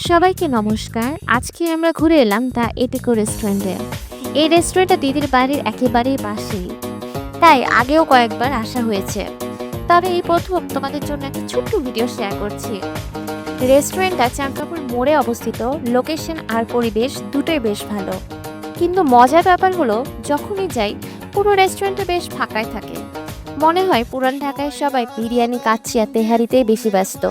সবাইকে নমস্কার। আজকে আমরা ঘুরে এলাম দ্য এটিকো রেস্টুরেন্টে। এই রেস্টুরেন্টটা দিদির বাড়ির একেবারেই পাশেই, তাই আগেও কয়েকবার আসা হয়েছে। তবে এই প্রথম তোমাদের জন্য একটা ছোট্ট ভিডিও শেয়ার করছি। রেস্টুরেন্টটা চাঁদপুর মোড়ে অবস্থিত। লোকেশন আর পরিবেশ দুটোই বেশ ভালো, কিন্তু মজার ব্যাপার হলো যখনই যাই পুরো রেস্টুরেন্টটা বেশ ফাঁকাই থাকে। মনে হয় পুরান ঢাকায় সবাই বিরিয়ানি, কাচ্চি আর তেহারিতেই বেশি ব্যস্ত,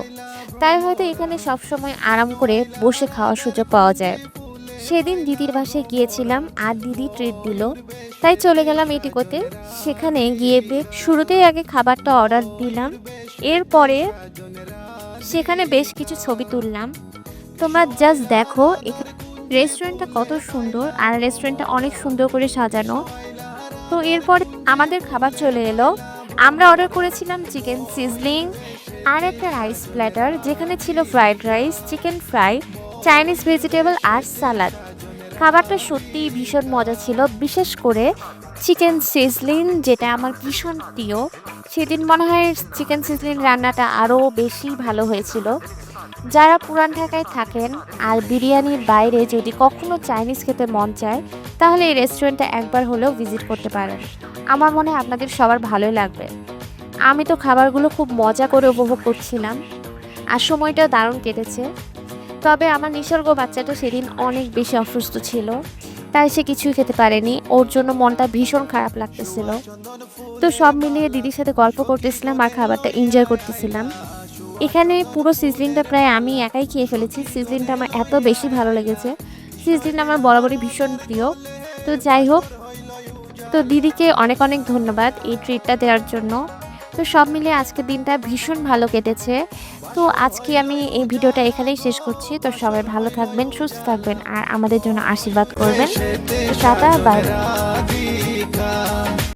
তাই হয়তো এখানে সবসময় আরাম করে বসে খাওয়ার সুযোগ পাওয়া যায়। সেদিন দিদির বাসায় গিয়েছিলাম আর দিদি ট্রিট দিল, তাই চলে গেলাম এটিকোতে। সেখানে গিয়ে শুরুতেই আগে খাবারটা অর্ডার দিলাম, এরপরে সেখানে বেশ কিছু ছবি তুললাম। তোমরা জাস্ট দেখো রেস্টুরেন্টটা কত সুন্দর, আর রেস্টুরেন্টটা অনেক সুন্দর করে সাজানো। তো এরপরে আমাদের খাবার চলে এলো। আমরা অর্ডার করেছিলাম চিকেন সিজলিং আর একটা রাইস প্ল্যাটার, যেখানে ছিল fried rice, chicken fry, Chinese vegetable আর সালাদ। খাবারটা সত্যিই ভীষণ মজা ছিল, বিশেষ করে চিকেন সিজলিং, যেটা আমার ভীষণ প্রিয়। সেদিন মনে হয় চিকেন সিজলিং রান্নাটা আরও বেশি ভালো হয়েছিল। যারা পুরান ঢাকায় থাকেন আর বিরিয়ানির বাইরে যদি কখনো চাইনিজ খেতে মন চায়, তাহলে এই রেস্টুরেন্টটা একবার হলেও ভিজিট করতে পারেন। আমার মনে হয় আপনাদের সবার ভালোই লাগবে। আমি তো খাবারগুলো খুব মজা করে উপভোগ করছিলাম, আর সময়টা দারুণ কেটেছে। তবে আমার নিসর্গ বাচ্চাটা সেদিন অনেক বেশি অসুস্থ ছিল, তাই সে কিছুই খেতে পারেনি। ওর জন্য মনটা ভীষণ খারাপ লাগতেছিল। তো সব মিলিয়ে দিদির সাথে গল্প করতেছিলাম আর খাবারটা এনজয় করতেছিলাম। এখানে পুরো সিজলিংটা প্রায় আমি একাই খেয়ে ফেলেছি। সিজলিংটা আমার এত বেশি ভালো লেগেছে। সিজলিংটা আমার বরাবরই ভীষণ প্রিয়। তো যাই হোক, তো দিদিকে অনেক অনেক ধন্যবাদ এই ট্রিটটা দেওয়ার জন্য। তো সব মিলিয়ে আজকের দিনটা ভীষণ ভালো কেটেছে। তো আজকে আমি এই ভিডিওটা এখানেই শেষ করছি। তো সবাই ভালো থাকবেন, সুস্থ থাকবেন আর আমাদের জন্য আশীর্বাদ করবেন। Tata, by.